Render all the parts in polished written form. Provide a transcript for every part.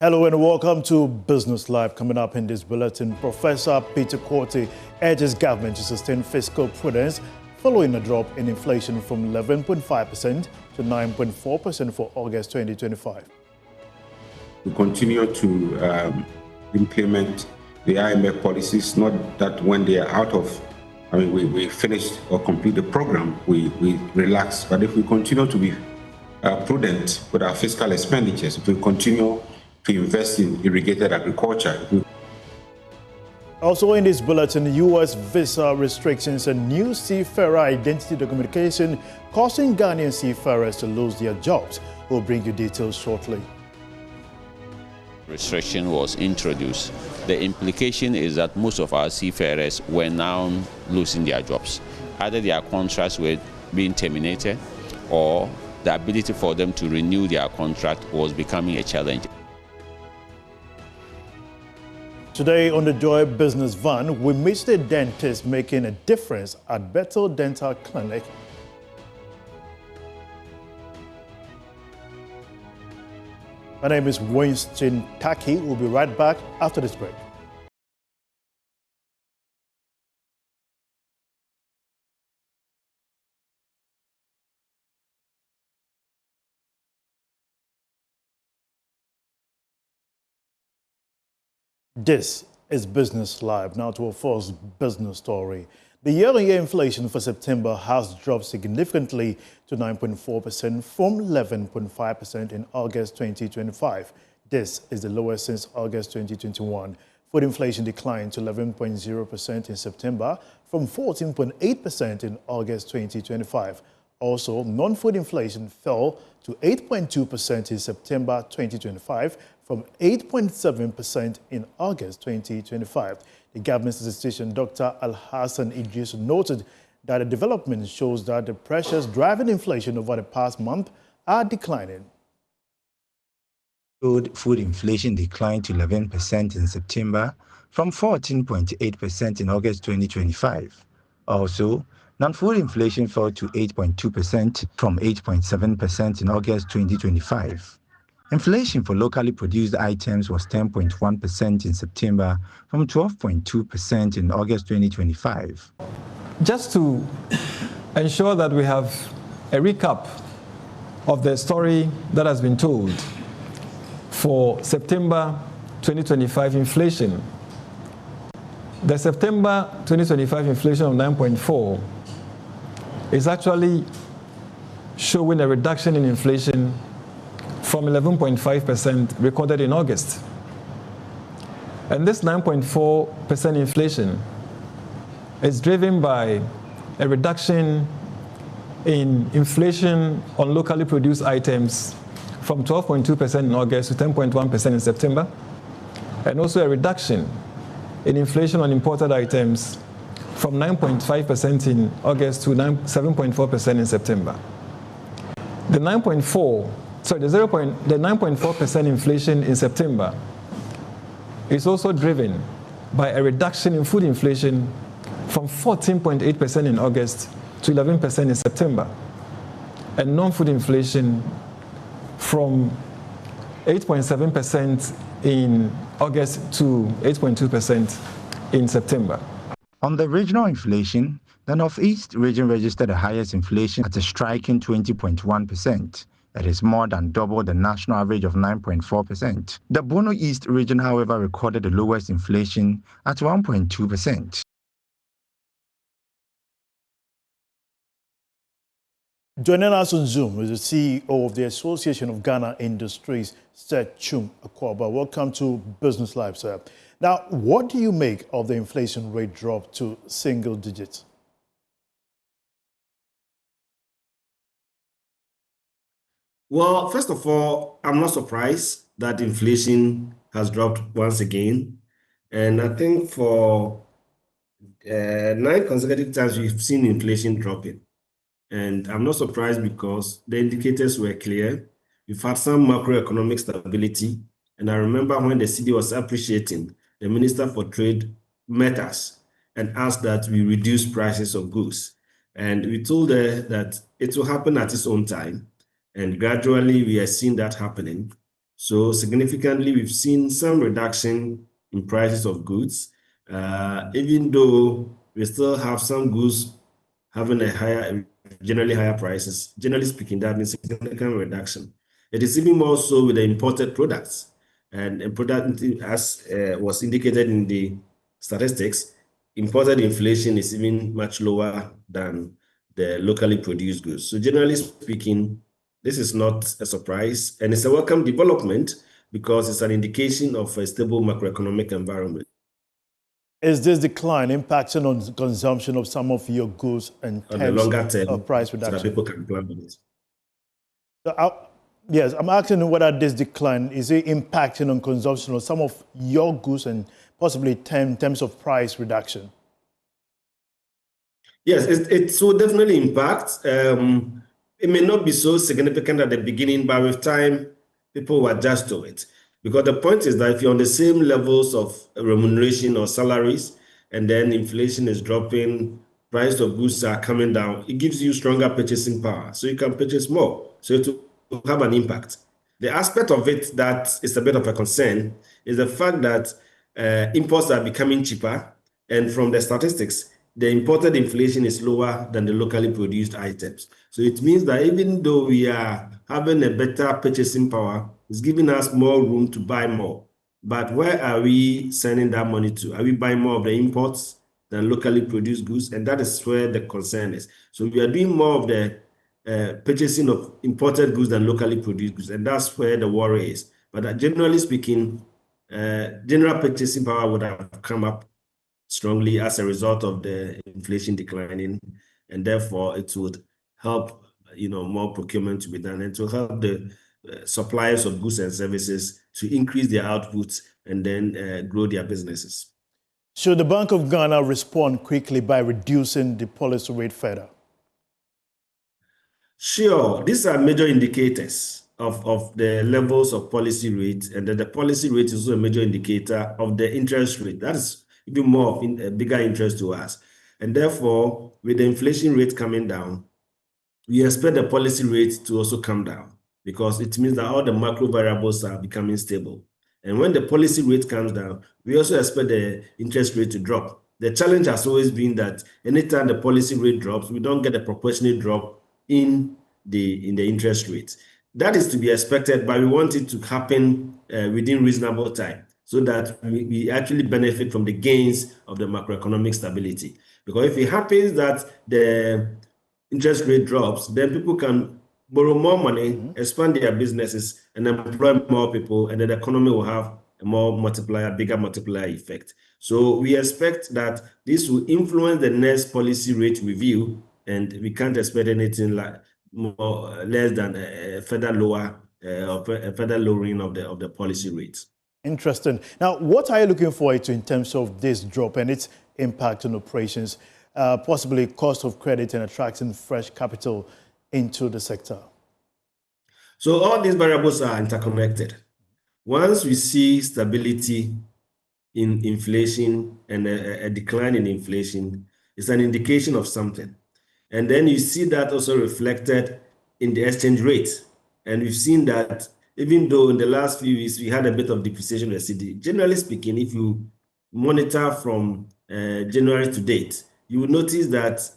Hello and welcome to Business Live. Coming up in this bulletin, Professor Prof Quartey urges government to sustain fiscal prudence following a drop in inflation from 11.5% to 9.4% for August 2025. We continue to implement the IMF policies, not that when they are out of, we finish or complete the program, we relax. But if we continue to be prudent with our fiscal expenditures, if we continue to invest in irrigated agriculture. Also in this bulletin, U.S. visa restrictions and new seafarer identity documentation causing Ghanaian seafarers to lose their jobs. We'll bring you details shortly. Restriction was introduced. The implication is that most of our seafarers were now losing their jobs. Either their contracts were being terminated or the ability for them to renew their contract was becoming a challenge. Today on the Joy Business Van, we meet the dentist making a difference at Bethel Dental Clinic. My name is Winston Taki. We'll be right back after this break. This is Business Live. Now to our first business story. The year-on-year inflation for September has dropped significantly to 9.4% from 11.5% in August 2025. This is the lowest since August 2021. Food inflation declined to 11.0% in September from 14.8% in August 2025. Also, non-food inflation fell to 8.2% in September 2025 from 8.7% in August 2025. The government statistician Dr. Al-Hassan Idris noted that the development shows that the pressures driving inflation over the past month are declining. Food inflation declined to 11% in September from 14.8% in August 2025. Also, non-food inflation fell to 8.2% from 8.7% in August 2025. Inflation for locally produced items was 10.1% in September from 12.2% in August 2025. Just to ensure that we have a recap of the story that has been told for September 2025 inflation. The September 2025 inflation of 9.4 is actually showing a reduction in inflation from 11.5% recorded in August. And this 9.4% inflation is driven by a reduction in inflation on locally produced items from 12.2% in August to 10.1% in September, and also a reduction in inflation on imported items from 9.5% in August to 7.4% in September. The 9.4% inflation in September is also driven by a reduction in food inflation from 14.8% in August to 11% in September, and non-food inflation from 8.7% in August to 8.2% in September. On the regional inflation, the Northeast region registered the highest inflation at a striking 20.1%. That is more than double the national average of 9.4%. The Bono East region, however, recorded the lowest inflation at 1.2%. Joining us on Zoom is the CEO of the Association of Ghana Industries, Sir Chum Akwaba. Welcome to Business Live, sir. Now, what do you make of the inflation rate drop to single digits? Well, first of all, I'm not surprised that inflation has dropped once again. And I think for 9 consecutive times, we've seen inflation dropping. And I'm not surprised because the indicators were clear. We've had some macroeconomic stability. And I remember when the city was appreciating, the Minister for Trade met us and asked that we reduce prices of goods. And we told her that it will happen at its own time. And gradually, we are seeing that happening. So significantly, we've seen some reduction in prices of goods, even though we still have some goods having generally higher prices. Generally speaking, that means significant reduction. It is even more so with the imported products. And product, as was indicated in the statistics, imported inflation is even much lower than the locally produced goods. So generally speaking, this is not a surprise, and it's a welcome development because it's an indication of a stable macroeconomic environment. Is this decline impacting on consumption of some of your goods in On the terms longer term, of price reduction? so that people can plan with it. So yes, I'm asking whether this decline is it impacting on consumption of some of your goods and possibly in terms of price reduction? Yes, it will definitely impact. It may not be so significant at the beginning, but with time, people will adjust to it. Because the point is that if you're on the same levels of remuneration or salaries, and then inflation is dropping, price of goods are coming down, it gives you stronger purchasing power. So you can purchase more. So it will have an impact. The aspect of it that is a bit of a concern is the fact that imports are becoming cheaper. And from the statistics, the imported inflation is lower than the locally produced items. So it means that even though we are having a better purchasing power, it's giving us more room to buy more. But where are we sending that money to? Are we buying more of the imports than locally produced goods? And that is where the concern is. So we are doing more of the purchasing of imported goods than locally produced goods. And that's where the worry is. But generally speaking, general purchasing power would have come up strongly as a result of the inflation declining, and therefore it would help, more procurement to be done, and to help the suppliers of goods and services to increase their outputs and then grow their businesses. Should the Bank of Ghana respond quickly by reducing the policy rate further? Sure, these are major indicators of the levels of policy rate, and then the policy rate is also a major indicator of the interest rate. That is even more of a bigger interest to us. And therefore, with the inflation rate coming down, we expect the policy rate to also come down, because it means that all the macro variables are becoming stable. And when the policy rate comes down, we also expect the interest rate to drop. The challenge has always been that anytime the policy rate drops, we don't get a proportionate drop in the interest rate. That is to be expected, but we want it to happen within reasonable time, so that we actually benefit from the gains of the macroeconomic stability. Because if it happens that the interest rate drops, then people can borrow more money, expand their businesses, and employ more people, and then the economy will have a bigger multiplier effect. So we expect that this will influence the next policy rate review, and we can't expect anything less than a further lowering of the policy rates. Interesting. Now, what are you looking forward to in terms of this drop and its impact on operations, possibly cost of credit and attracting fresh capital into the sector? So all these variables are interconnected. Once we see stability in inflation and a decline in inflation, it's an indication of something. And then you see that also reflected in the exchange rate. And we've seen that even though in the last few weeks we had a bit of depreciation of the cedi, generally speaking, if you monitor from January to date, you will notice that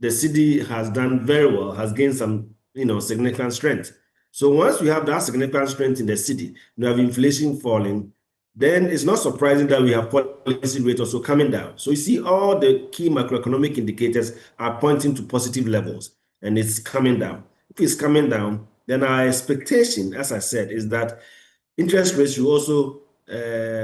the cedi has done very well, has gained some significant strength. So once we have that significant strength in the cedi, you have inflation falling, then it's not surprising that we have policy rate also coming down. So you see all the key macroeconomic indicators are pointing to positive levels, and it's coming down. If it's coming down, then our expectation, as I said, is that interest rates will also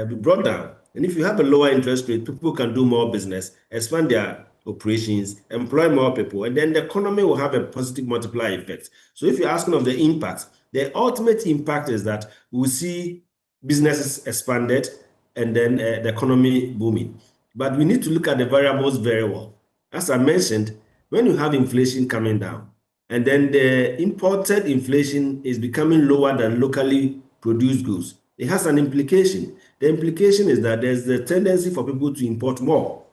be brought down. And if you have a lower interest rate, people can do more business, expand their operations, employ more people, and then the economy will have a positive multiplier effect. So if you're asking of the impact, the ultimate impact is that we'll see businesses expanded and then the economy booming. But we need to look at the variables very well. As I mentioned, when you have inflation coming down, and then the imported inflation is becoming lower than locally produced goods, it has an implication. The implication is that there's the tendency for people to import more.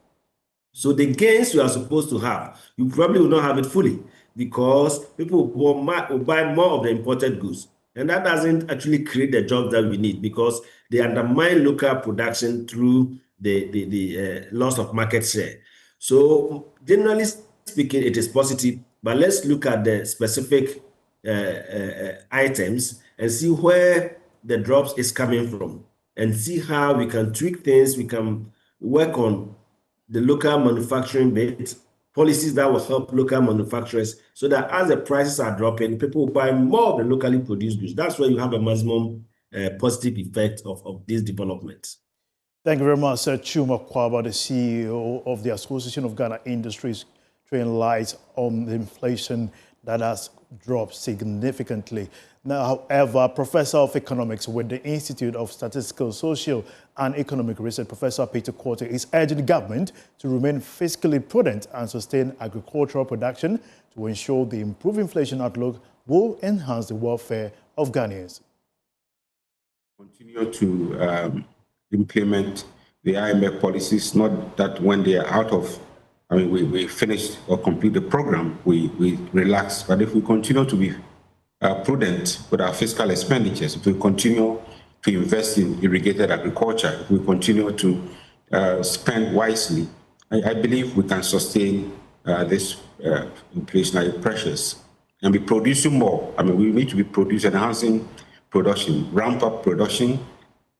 So the gains you are supposed to have, you probably will not have it fully, because people will buy more of the imported goods. And that doesn't actually create the jobs that we need because they undermine local production through the loss of market share. So generally speaking, it is positive, but let's look at the specific items and see where the drops is coming from and see how we can tweak things. We can work on the local manufacturing bit, policies that will help local manufacturers so that as the prices are dropping, people will buy more of the locally produced goods. That's where you have a maximum positive effect of these developments. Thank you very much, Sir Chuma Kwaba, the CEO of the Association of Ghana Industries, throwing light on the inflation that has dropped significantly. Now, however, Professor of Economics with the Institute of Statistical, Social and Economic Research, Professor Peter Quartey, is urging the government to remain fiscally prudent and sustain agricultural production to ensure the improved inflation outlook will enhance the welfare of Ghanaians. Continue to implement the IMF policies, not that when they are out of, we finished or complete the program, we relax. But if we continue to be prudent with our fiscal expenditures, if we continue to invest in irrigated agriculture, if we continue to spend wisely, I believe we can sustain this inflationary pressures and be producing more. We need to be enhancing production, ramp up production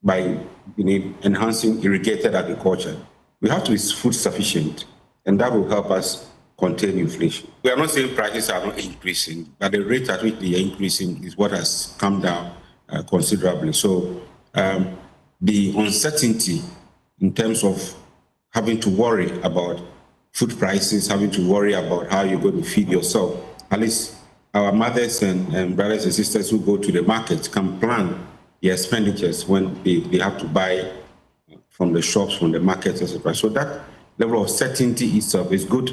by enhancing irrigated agriculture. We have to be food sufficient, and that will help us contain inflation. We are not saying prices are not increasing, but the rate at which they are increasing is what has come down considerably. So the uncertainty in terms of having to worry about food prices, having to worry about how you're going to feed yourself, at least our mothers and brothers and sisters who go to the market can plan their expenditures when they have to buy from the shops, from the markets, etc. So that level of certainty itself is good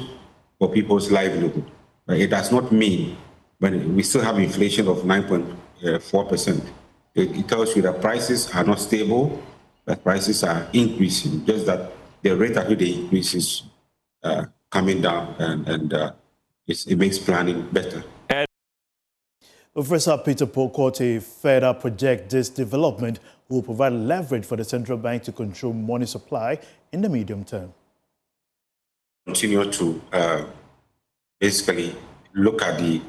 for people's livelihood. But it does not mean when we still have inflation of 9.4%. It tells you that prices are not stable, that prices are increasing, just that the rate at which they increase is coming down, and it makes planning better. Professor Peter Quartey further projects this development will provide leverage for the central bank to control money supply in the medium term. Continue to basically look at the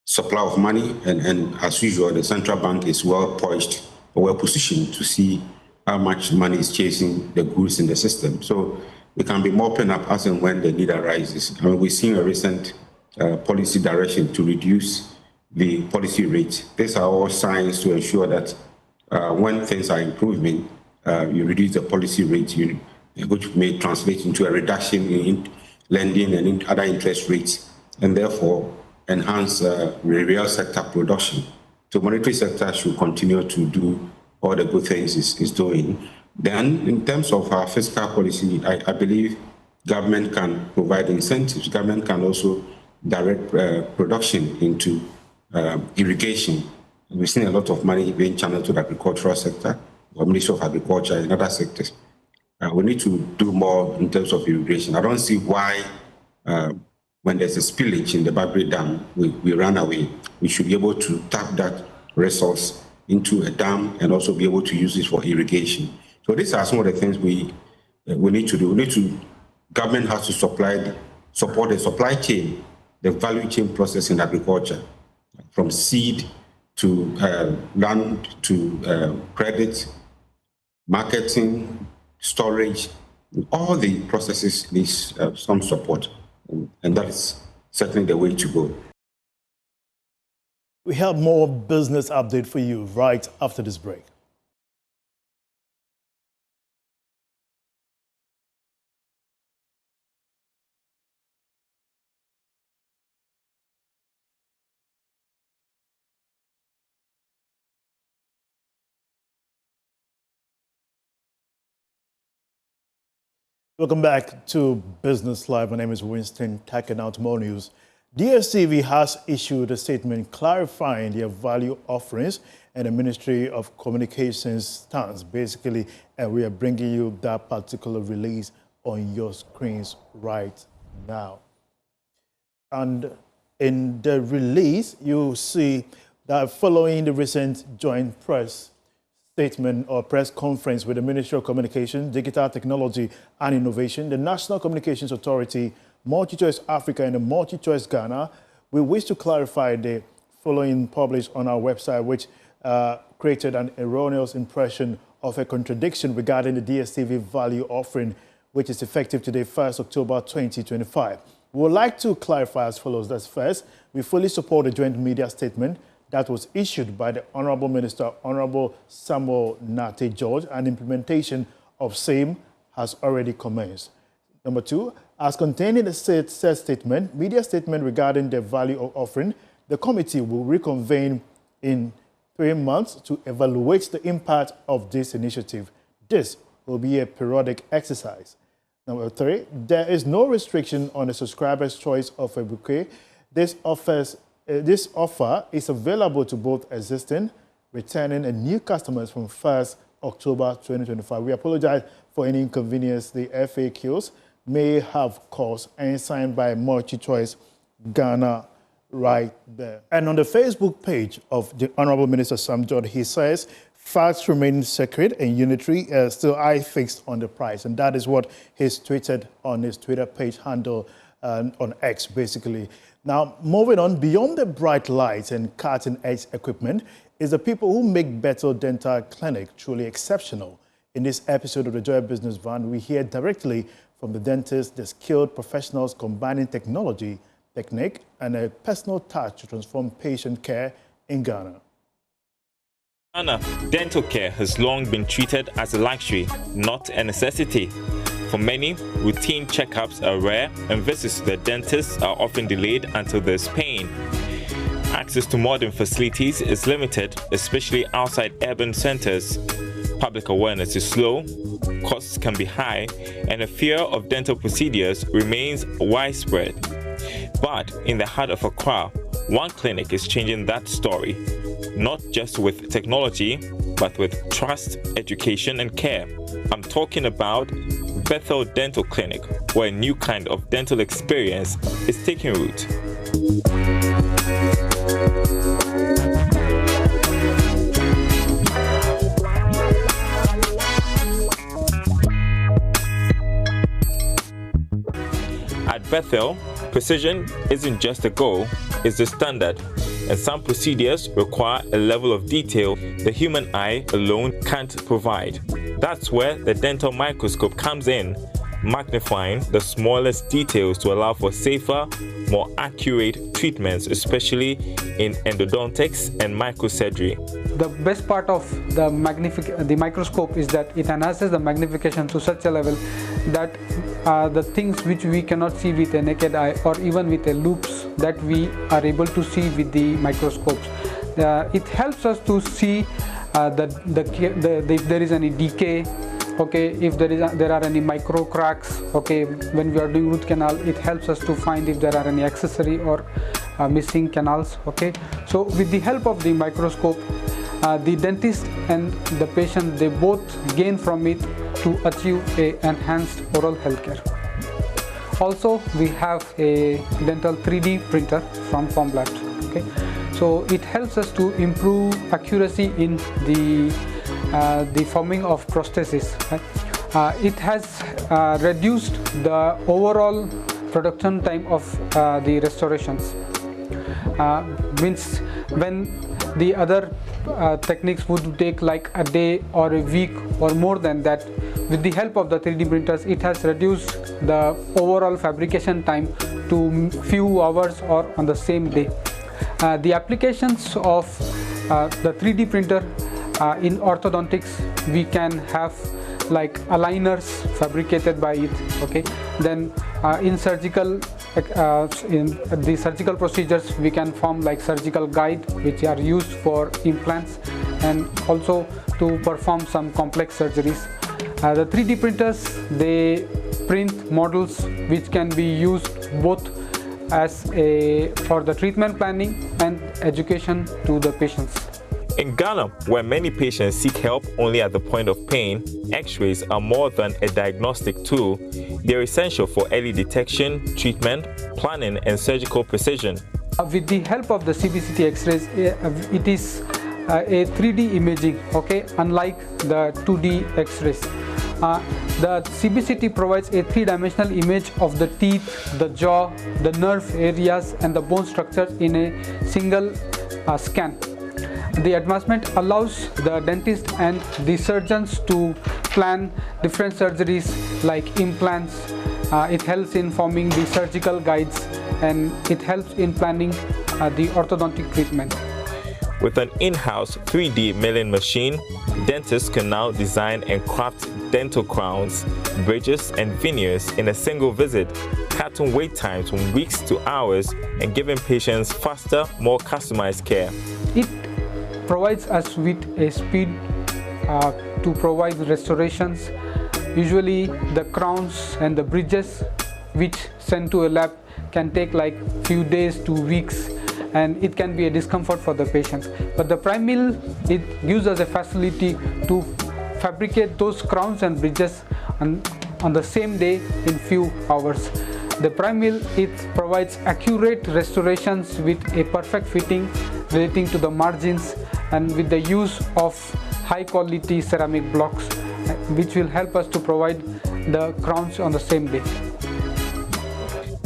supply of money, and as usual, the central bank is well poised or well positioned to see how much money is chasing the goods in the system. So we can be mopping up as and when the need arises. We've seen a recent policy direction to reduce the policy rate. These are all signs to ensure that when things are improving, you reduce the policy rate, which may translate into a reduction in lending and in other interest rates, and therefore enhance the real sector production. So monetary sector should continue to do all the good things it's doing. Then, in terms of our fiscal policy, I believe government can provide incentives. Government can also direct production into irrigation. We've seen a lot of money being channeled to the agricultural sector, or Ministry of Agriculture and other sectors. We need to do more in terms of irrigation. I don't see why, when there's a spillage in the Babri Dam, we run away. We should be able to tap that resource into a dam and also be able to use it for irrigation. So these are some of the things we need to do. Government has to support the supply chain, the value chain process in agriculture, from seed to land to credit, marketing, storage. All the processes need some support, and that is certainly the way to go. We have more business update for you right after this break. Welcome back to Business Live. My name is Winston Tacken. Now to more news. DSTV has issued a statement clarifying their value offerings and the Ministry of Communications stance, basically, and we are bringing you that particular release on your screens right now. And in the release, you see that following the recent joint press statement or press conference with the Ministry of Communication, Digital Technology and Innovation, the National Communications Authority, MultiChoice Africa and the MultiChoice Ghana, we wish to clarify the following published on our website, which created an erroneous impression of a contradiction regarding the DSTV value offering, which is effective today, 1st October 2025. We would like to clarify as follows. That's first, we fully support the joint media statement that was issued by the Honorable Minister, Honorable Samuel Nate George, and implementation of same has already commenced. Number two, as contained in the said statement, media statement regarding the value of offering, the committee will reconvene in 3 months to evaluate the impact of this initiative. This will be a periodic exercise. Number three, there is no restriction on the subscriber's choice of a bouquet. This offer is available to both existing, returning, and new customers from 1st October 2025. We apologize for any inconvenience the FAQs may have caused, and signed by MultiChoice Ghana right there. And on the Facebook page of the Honorable Minister Sam George, he says, facts remain sacred and unitary, still eye fixed on the price. And that is what he's tweeted on his Twitter page handle on X, basically. Now, moving on, beyond the bright lights and cutting-edge equipment, is the people who make Bethel Dental Clinic truly exceptional. In this episode of the Joy Business Van, we hear directly from the dentists, the skilled professionals combining technology, technique, and a personal touch to transform patient care in Ghana. Ghana, dental care has long been treated as a luxury, not a necessity. For many, routine checkups are rare and visits to the dentist are often delayed until there's pain. Access to modern facilities is limited, especially outside urban centers. Public awareness is slow, costs can be high, and a fear of dental procedures remains widespread. But in the heart of Accra, one clinic is changing that story, not just with technology, but with trust, education, and care. I'm talking about Bethel Dental Clinic, where a new kind of dental experience is taking root. At Bethel, precision isn't just a goal, it's the standard, and some procedures require a level of detail the human eye alone can't provide. That's where the dental microscope comes in, magnifying the smallest details to allow for safer, more accurate treatments, especially in endodontics and microsurgery. The best part of the microscope is that it enhances the magnification to such a level that the things which we cannot see with a naked eye or even with a loops that we are able to see with the microscopes. It helps us to see if there is any decay, okay, if there are any micro cracks, okay, when we are doing root canal, it helps us to find if there are any accessory or missing canals, okay. So with the help of the microscope, the dentist and the patient, they both gain from it to achieve a enhanced oral health care. Also, we have a dental 3D printer from Formlabs, okay. So it helps us to improve accuracy in the forming of prosthesis. Right? It has reduced the overall production time of the restorations. Means when the other techniques would take like a day or a week or more than that, with the help of the 3D printers, it has reduced the overall fabrication time to few hours or on the same day. The applications of the 3D printer in orthodontics, we can have like aligners fabricated by it, okay. Then in surgical in the surgical procedures, we can form like surgical guide which are used for implants and also to perform some complex surgeries. The 3D printers, they print models which can be used both as for the treatment planning and education to the patients. In Ghana, where many patients seek help only at the point of pain, X-rays are more than a diagnostic tool. They're essential for early detection, treatment, planning, and surgical precision. With the help of the CBCT X-rays, it is a 3D imaging, okay, unlike the 2D X-rays. The CBCT provides a three-dimensional image of the teeth, the jaw, the nerve areas, and the bone structures in a single scan. The advancement allows the dentist and the surgeons to plan different surgeries like implants. It helps in forming the surgical guides, and it helps in planning the orthodontic treatment. With an in-house 3D milling machine, dentists can now design and craft dental crowns, bridges, and veneers in a single visit, cutting wait times from weeks to hours and giving patients faster, more customized care. It provides us with a speed to provide restorations. Usually the crowns and the bridges which sent to a lab can take like few days to weeks, and it can be a discomfort for the patients. But the prime mill, it gives us a facility to fabricate those crowns and bridges on the same day in few hours. The prime mill, it provides accurate restorations with a perfect fitting relating to the margins and with the use of high quality ceramic blocks, which will help us to provide the crowns on the same day.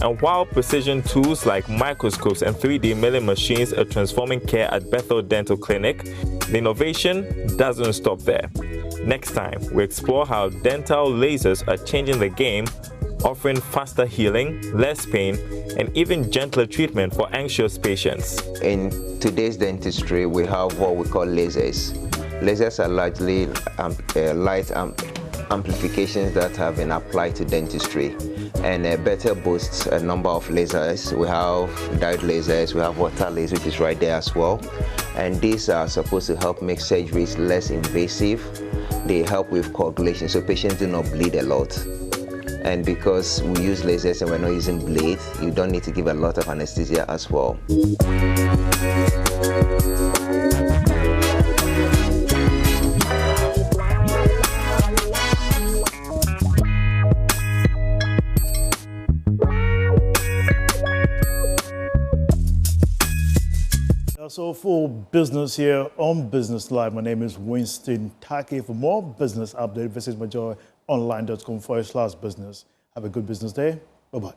And while precision tools like microscopes and 3D milling machines are transforming care at Bethel Dental Clinic, the innovation doesn't stop there. Next time, we explore how dental lasers are changing the game, offering faster healing, less pain, and even gentler treatment for anxious patients. In today's dentistry, we have what we call lasers. Lasers are largely light amplifications that have been applied to dentistry, and Bethel boasts a number of lasers. We have diode lasers, we have water lasers, which is right there as well, and these are supposed to help make surgeries less invasive. They help with coagulation, so patients do not bleed a lot. And because we use lasers and we're not using blades, you don't need to give a lot of anesthesia as well. So for business here on Business Live, my name is Winston Taki. For more business update, visit myjoyonline.com/business. Have a good business day. Bye-bye.